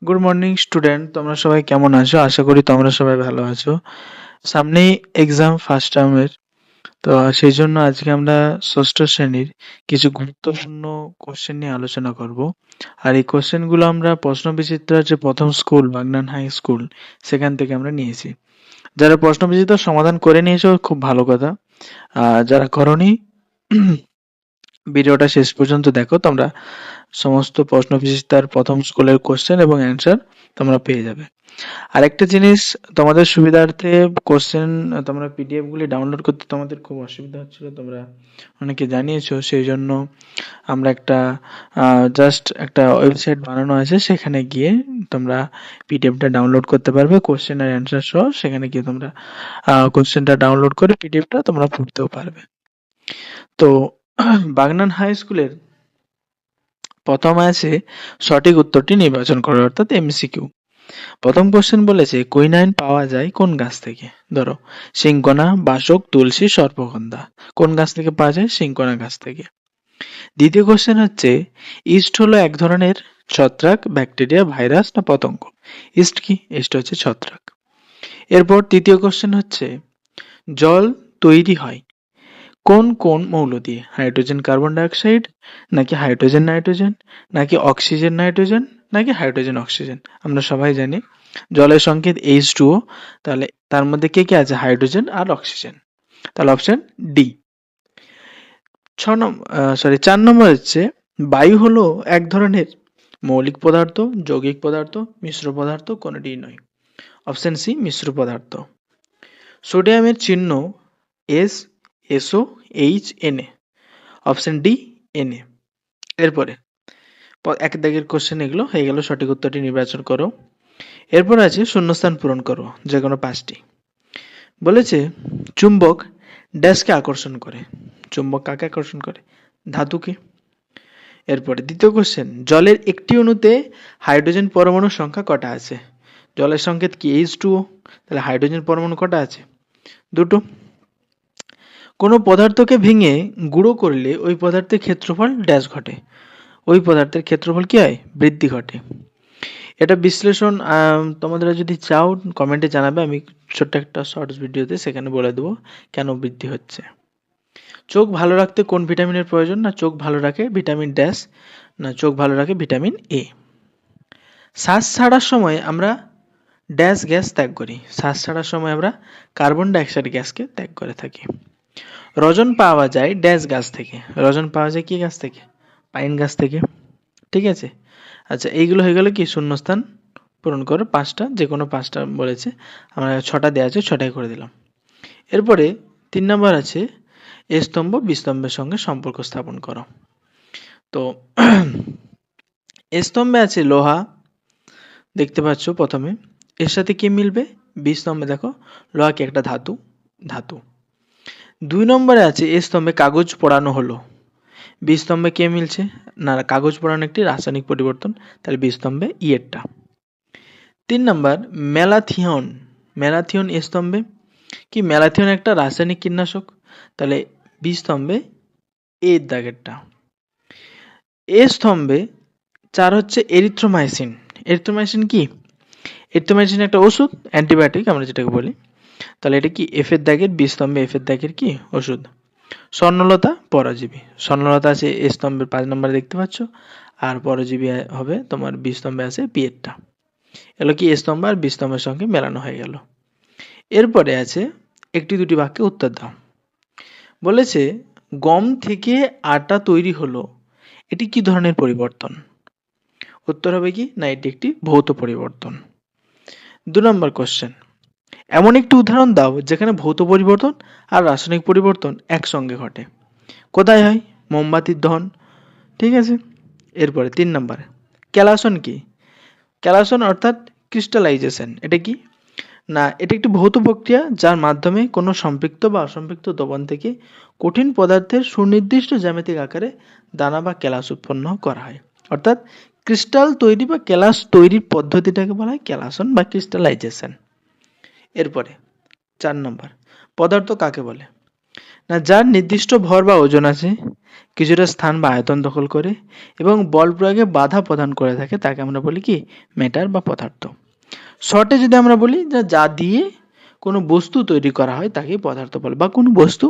Good morning student, তোমরা সবাই কেমন আছো? আশা করি তোমরা সবাই ভালো আছো। সামনেই এক্সাম ফার্স্ট টার্মের, তো সেই জন্য আজকে আমরা ষষ্ঠ শ্রেণীর কিছু গুরুত্বপূর্ণ কোশ্চেন নিয়ে আলোচনা করব। আর এই কোশ্চেনগুলো আমরা প্রশ্ন বিচিত্রার যে প্রথম স্কুল বাগনান হাই স্কুল সেখান থেকে আমরা নিয়েছি। যারা প্রশ্ন বিচিত্রার সমাধান করে নিয়েছো খুব ভালো কথা। আর যারা করনি ভিডিওটা শেষ পর্যন্ত দেখো, তোমরা সমস্ত প্রশ্ন বিচিত্রার প্রথম স্কুলের কোশ্চেন এবং অ্যান্সার তোমরা পেয়ে যাবে। আরেকটা জিনিস, তোমাদের সুবিধার্থে কোশ্চেন তোমরা পিডিএফ গুলি ডাউনলোড করতে তোমাদের খুব অসুবিধা হচ্ছিল, তোমরা অনেকে জানিয়েছো। সেই জন্য আমরা জাস্ট একটা ওয়েবসাইট বানানো আছে, সেখানে গিয়ে তোমরা পিডিএফটা ডাউনলোড করতে পারবে কোশ্চেন আর অ্যান্সার সহ। সেখানে গিয়ে তোমরা কোশ্চেনটা ডাউনলোড করে পিডিএফটা তোমরা পড়তেও পারবে। তো বাগনান হাই স্কুলের প্রথমে আছে সঠিক উত্তরটি নির্বাচন করো, অর্থাৎ এমসিকিউ। প্রথম কোশ্চেন বলেছে কুইনাইন পাওয়া যায় কোন গাছ থেকে? ধরো সিংকোনা, বাসক, তুলসী, সর্পগন্ধা। কোন গাছ থেকে পাওয়া যায়? সিংকোনা গাছ থেকে। দ্বিতীয় কোশ্চেন হচ্ছে ইস্ট হলো এক ধরনের ছত্রাক, ব্যাকটেরিয়া, ভাইরাস না পতঙ্গ? ইস্ট কি? ইস্ট হচ্ছে ছত্রাক। এরপর তৃতীয় কোশ্চেন হচ্ছে জল তৈরি হয় কোন কোন মৌল দিয়ে? হাইড্রোজেন কার্বন ডাইঅক্সাইড, নাকি হাইড্রোজেন নাইট্রোজেন, নাকি অক্সিজেন নাইট্রোজেন, নাকি হাইড্রোজেন অক্সিজেন? আমরা সবাই জানি জলের সংকেত H2O, তাহলে তার মধ্যে কে কে আছে? হাইড্রোজেন আর অক্সিজেন। তাহলে অপশন ডি। 4 নম্বর হচ্ছে বায়ু হলো এক ধরনের মৌলিক পদার্থ, যৌগিক পদার্থ, মিশ্র পদার্থ, কোনটি নয়? অপশন সি মিশ্র পদার্থ। সোডিয়ামের চিহ্ন S, S O, H, N A. Option D N A. এরপরে এক দাগের কোশ্চেন এগুলো হয়ে গেল, সঠিক উত্তরটি নির্বাচন করো। এরপর আছে শূন্যস্থান পূরণ করো, যে কোনো 5টি। বলেছে চুম্বক ড্যাশকে আকর্ষণ করে। চুম্বক কাকে আকর্ষণ করে? ধাতুকে। এরপরে দ্বিতীয় কোশ্চেন জলের একটি অণুতে হাইড্রোজেন পরমাণুর সংখ্যা কটা আছে? জলের সংকেত কি? H2O, তাহলে হাইড্রোজেন পরমাণু কটা আছে? দুটো। কোনো পদার্থকে ভেঙে গুঁড়ো করলে ওই পদার্থের ক্ষেত্রফল ড্যাশ ঘটে? ওই পদার্থের ক্ষেত্রফল কি হয়? বৃদ্ধি ঘটে। এটা বিশ্লেষণ তোমাদের যদি চাও কমেন্টে জানাবে, আমি ছোট্ট একটা শর্টস ভিডিওতে সেখানে বলে দেবো কেন বৃদ্ধি হচ্ছে। চোখ ভালো রাখতে কোন ভিটামিনের প্রয়োজন? না চোখ ভালো রাখে ভিটামিন ড্যাশ, না চোখ ভালো রাখে ভিটামিন এ। শ্বাস ছাড়ার সময় আমরা ড্যাশ গ্যাস ত্যাগ করি? শ্বাস ছাড়ার সময় আমরা কার্বন ডাইঅক্সাইড গ্যাসকে ত্যাগ করে থাকি। রজন পাওয়া যায় ড্যাশ গাছ থেকে? রজন পাওয়া যায় কি গাছ থেকে? পাইন গাছ থেকে। ঠিক আছে। আচ্ছা, এইগুলো হয়ে গেল কি শূন্যস্থান পূরণ করো 5টা, যে কোনো 5টা বলেছে, আমরা 6টা দেওয়া আছে 6টাই করে দিলাম। এরপরে 3 নম্বর আছে এ স্তম্ভ বি স্তম্ভের সঙ্গে সম্পর্ক স্থাপন করো। তো এ স্তম্ভে আছে লোহা, দেখতে পাচ্ছ প্রথমে, এর সাথে কি মিলবে? বি স্তম্ভে দেখো লোহা কি একটা ধাতু, ধাতু। 2 নম্বরে আছে এ স্তম্ভে কাগজ পোড়ানো হলো, বি স্তম্ভে কে মিলছে? না কাগজ পোড়ানো একটি রাসায়নিক পরিবর্তন, তাহলে বি স্তম্ভে ই এরটা। 3 নাম্বার ম্যালাথিয়ন, ম্যালাথিয়ন এ স্তম্ভে কি? ম্যালাথিয়ন একটা রাসায়নিক কীটনাশক, তাহলে বি স্তম্ভে এর দাগেরটা। এ স্তম্ভে 4 হচ্ছে এরিথ্রোমাইসিন। এরিথ্রোমাইসিন কি? এরিথ্রোমাইসিন একটা ওষুধ, অ্যান্টিবায়োটিক আমরা যেটাকে বলি। তাহলে এটা কি? এফ এর দাগের, বি স্তম্ভে এফ এর দাগের কি ওষুধ? স্বর্ণলতা পরজীবী। স্বর্ণলতা আছে এ স্তম্ভের 5 নম্বরে দেখতে পাচ্ছ, আর পরজীবী হবে তোমার বি স্তম্ভে আছে পি এরটা। এগুলো কি এ স্তম্ভ আর বি স্তম্ভের সঙ্গে মেলানো হয়ে গেল। এরপরে আছে একটি দুটি বাক্যে উত্তর দাও। বলেছে গম থেকে আটা তৈরি হলো, এটি কি ধরনের পরিবর্তন? উত্তর হবে কি? না এটি একটি ভৌত পরিবর্তন। 2 নম্বর কোশ্চেন এমন একটি উদাহরণ দাও যেখানে ভৌত পরিবর্তন আর রাসায়নিক পরিবর্তন একসঙ্গে ঘটে। কোথায় হয়? মোমবাতির দহন। ঠিক আছে। এরপরে 3 নম্বর ক্যালাসন কি? ক্যালাসন অর্থাৎ ক্রিস্টালাইজেশন, এটা কি? না এটা একটি ভৌত প্রক্রিয়া যার মাধ্যমে কোনো সম্পৃক্ত বা অসম্পৃক্ত দ্রবণ থেকে কঠিন পদার্থের সুনির্দিষ্ট জ্যামিতিক আকারে দানা বা ক্যালাস উৎপন্ন করা হয়। অর্থাৎ ক্রিস্টাল তৈরি বা ক্যালাস তৈরির পদ্ধতিটাকে বলা হয় ক্যালাসন বা ক্রিস্টালাইজেশন। এরপরে 4 নম্বর পদার্থ কাকে বলে? না যার নির্দিষ্ট ভর বা ওজন আছে, কিছুটা স্থান বা আয়তন দখল করে এবং বল প্রয়োগে বাধা প্রদান করে থাকে, তাকে আমরা বলি কি ম্যাটার বা পদার্থ। শর্টে যদি আমরা বলি যা দিয়ে কোনো বস্তু তৈরি করা হয় তাকে পদার্থ বলে, বা কোনো বস্তু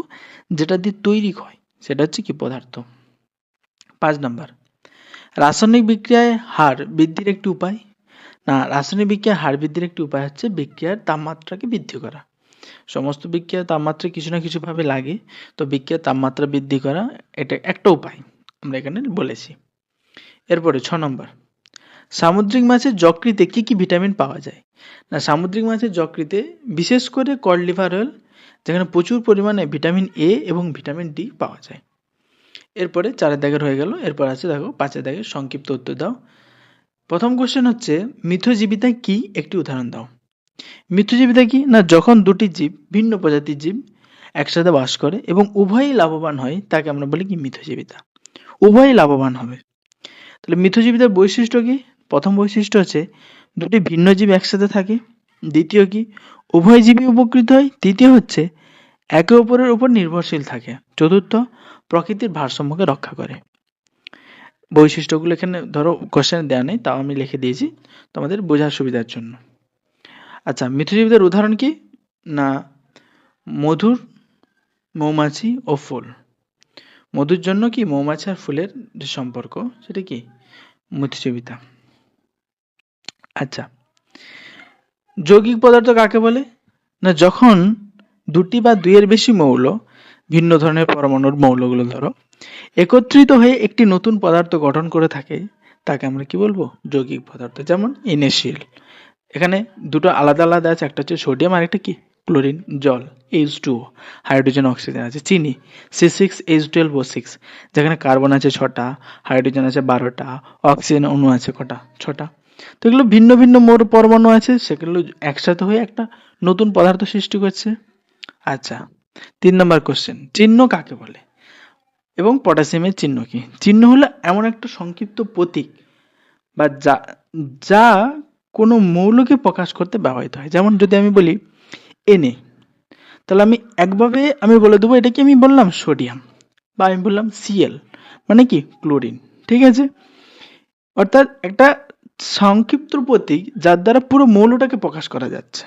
যেটা দিয়ে তৈরি হয় সেটা হচ্ছে কি পদার্থ। 5 নাম্বার, রাসায়নিক বিক্রিয়ায় হার বৃদ্ধির একটি উপায়। না, রাসায়নিক বিক্রিয়ায় হার বৃদ্ধির একটি উপায় হচ্ছে বিক্রিয়ার তাপমাত্রাকে বৃদ্ধি করা। সমস্ত বিক্রিয়ার তাপমাত্রা কিছু না কিছু ভাবে লাগে, তো বিক্রিয়ার তাপমাত্রা বৃদ্ধি করা এটা একটা উপায় আমরা এখানে বলেছি। এরপরে 6 নম্বর, সামুদ্রিক মাছের যকৃতে কি কি ভিটামিন পাওয়া যায়। না, সামুদ্রিক মাছের যকৃতে বিশেষ করে কড লিভার অয়েল, যেখানে প্রচুর পরিমাণে ভিটামিন এ এবং ভিটামিন ডি পাওয়া যায়। এরপরে 4 দাগের হয়ে গেল। এরপর আছে দেখো 5 দাগের সংক্ষিপ্ত উত্তর দাও। প্রথম কোশ্চেন হচ্ছে মিথজীবিতা কি, একটি উদাহরণ দাও। মিথজীবিতা কি, না যখন দুটি জীব, ভিন্ন প্রজাতির জীব একসাথে বাস করে এবং উভয়ই লাভবান হয় তাকে আমরা বলি কি মিথজীবিতা। উভয়ই লাভবান হবে। তাহলে মিথজীবিতার বৈশিষ্ট্য কি? প্রথম বৈশিষ্ট্য হচ্ছে দুটি ভিন্ন জীব একসাথে থাকে। দ্বিতীয় কি, উভয় জীবই উপকৃত হয়। তৃতীয় হচ্ছে একে অপরের উপর নির্ভরশীল থাকে। চতুর্থ, প্রকৃতির ভারসাম্যকে রক্ষা করে। বৈশিষ্ট্যগুলো এখানে ধরো কোশ্চেনে দেওয়া নেই, তাও আমি লিখে দিয়েছি তোমাদের বোঝার সুবিধার জন্য। আচ্ছা, মিথজীবিতার উদাহরণ কি? না, মধুর, মৌমাছি ও ফুল। মধুর জন্য কি মৌমাছি আর ফুলের যে সম্পর্ক সেটা কি মিথজীবিতা। আচ্ছা, যৌগিক পদার্থ কাকে বলে? না যখন দুটি বা দুইয়ের বেশি মৌল, ভিন্ন ধরনের পরমাণুর মৌলগুলো ধরো, একত্রিত হয়ে একটি নতুন পদার্থ গঠন করে থাকে তাকে আমরা কি বলবো যৌগিক পদার্থ। যেমন NaCl, এখানে দুটো আলাদা আলাদা আছে, একটা হচ্ছে সোডিয়াম আর একটা কি ক্লোরিন, জল H2O, হাইড্রোজেন অক্সিজেন আছে। চিনি C6H12O6, যেখানে কার্বন আছে 6টা, হাইড্রোজেন আছে 12টা, অক্সিজেন অণু আছে কটা 6টা। তো এগুলো ভিন্ন ভিন্ন পরমাণু আছে, সেগুলো একসাথে হয়ে একটা নতুন পদার্থ সৃষ্টি করছে। আচ্ছা, 3 নম্বর কোশ্চেন, চিহ্ন কাকে বলে এবং পটাশিয়ামের চিহ্ন কি? চিহ্ন হলো এমন একটা সংক্ষিপ্ত প্রতীক বা যা যা কোনো মৌলকে প্রকাশ করতে ব্যবহৃত হয়। যেমন যদি আমি বলি Na, তাহলে আমি একভাবে আমি বলে দেবো এটা কি আমি বললাম সোডিয়াম, বা আমি বললাম Cl মানে কি ক্লোরিন। ঠিক আছে, অর্থাৎ একটা সংক্ষিপ্ত প্রতীক যার দ্বারা পুরো মৌলটাকে প্রকাশ করা যাচ্ছে,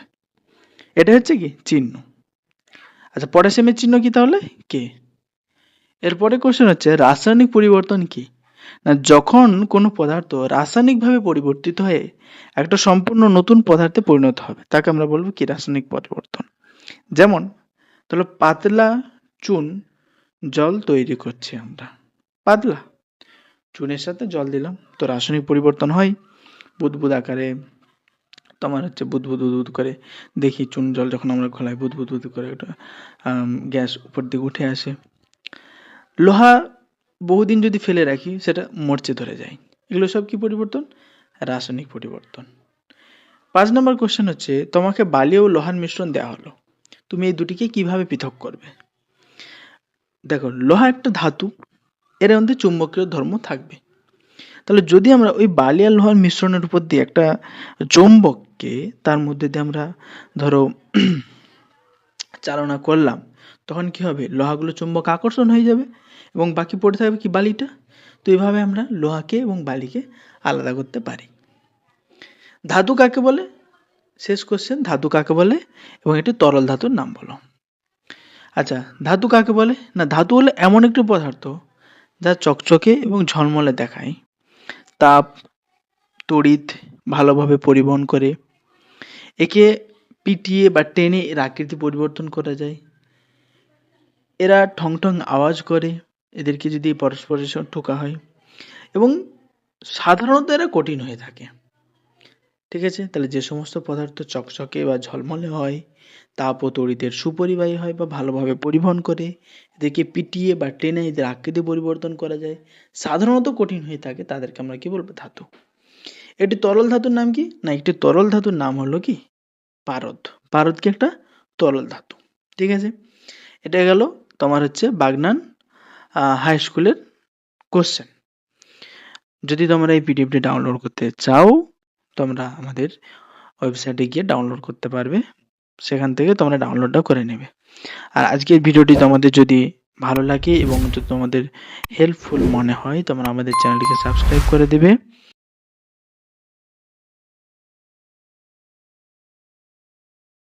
এটা হচ্ছে কি চিহ্ন। আচ্ছা, পটাশিয়ামের চিহ্ন কি তাহলে কে? এরপরে কোশ্চেন হচ্ছে রাসায়নিক পরিবর্তন কি? না যখন কোনো পদার্থ রাসায়নিকভাবে পরিবর্তিত হয়ে একটা সম্পূর্ণ নতুন পদার্থে পরিণত হবে তাকে আমরা বলবো কি রাসায়নিক পরিবর্তন। যেমন তাহলে পাতলা চুন জল তৈরি করছি আমরা, পাতলা চুনের সাথে জল দিলাম তো রাসায়নিক পরিবর্তন হয়। বুদবুদ আকারে তোমার হচ্ছে বুদবুদ বুদবুদ করে দেখি চুন জল যখন আমরা ঘোলাই বুদবুদ বুদ করে একটা গ্যাস উপর দিকে উঠে আসে। লোহা বহুদিন যদি ফেলে রাখি সেটা মরচে ধরে যায়। এগুলো সব কি পরিবর্তন? রাসায়নিক পরিবর্তন। 5 নম্বর কোশ্চেন হচ্ছে তোমাকে বালি ও লোহার মিশ্রণ দেওয়া হলো, তুমি এই দুটিকে কিভাবে পৃথক করবে? দেখো, লোহা একটা ধাতু, এর মধ্যে চুম্বকীয় ধর্ম থাকবে। তাহলে যদি আমরা ওই বালি আর লোহার মিশ্রণের উপর দিয়ে একটা চৌম্বককে তার মধ্যে দিয়ে আমরা ধরো চালনা করলাম, তখন কি হবে লোহাগুলো চুম্বক আকর্ষণ হয়ে যাবে এবং বাকি পড়ে থাকবে কি বালিটা। তো এইভাবে আমরা লোহাকে এবং বালিকে আলাদা করতে পারি। ধাতু কাকে বলে? শেষ কোশ্চেন, ধাতু কাকে বলে এবং এটি তরল ধাতুর নাম বলো। আচ্ছা, ধাতু কাকে বলে? না ধাতু হলো এমন একটি পদার্থ যা চকচকে এবং ঝলমলে দেখায়, তাপ তড়িৎ ভালোভাবে পরিবহন করে, একে পিটিয়ে বা টেনে এর আকৃতি পরিবর্তন করা যায়, এরা ঠং ঠং আওয়াজ করে এদেরকে যদি পরস্পরের সঙ্গে ঠোকা হয়, এবং সাধারণত এরা কঠিন হয়ে থাকে। ঠিক আছে, তাহলে যে সমস্ত পদার্থ চকচকে বা ঝলমলে হয়, তাপ ও তড়িতের সুপরিবাহী হয় বা ভালোভাবে পরিবহন করে, এদেরকে পিটিয়ে বা টেনে এদের আকৃতি পরিবর্তন করা যায়, সাধারণত কঠিন হয়ে থাকে, তাদেরকে আমরা কি বলবো ধাতু। একটি তরল ধাতুর নাম কি? না একটি তরল ধাতুর নাম হলো কি পারদ। পারদ কি একটা তরল ধাতু। ঠিক আছে, এটা গেল তোমার হচ্ছে বাগনান হাই স্কুলের কোশ্চেন। যদি তোমরা এই পিডিএফটি ডাউনলোড করতে চাও তোমরা আমাদের ওয়েবসাইটে গিয়ে ডাউনলোড করতে পারবে। সেখান থেকে তোমরা ডাউনলোডটা করে নেবে। আর আজকের ভিডিওটি তোমাদের যদি ভালো লাগে এবং যদি তোমাদের হেল্পফুল মনে হয় তোমরা আমাদের চ্যানেলটিকে সাবস্ক্রাইব করে দেবে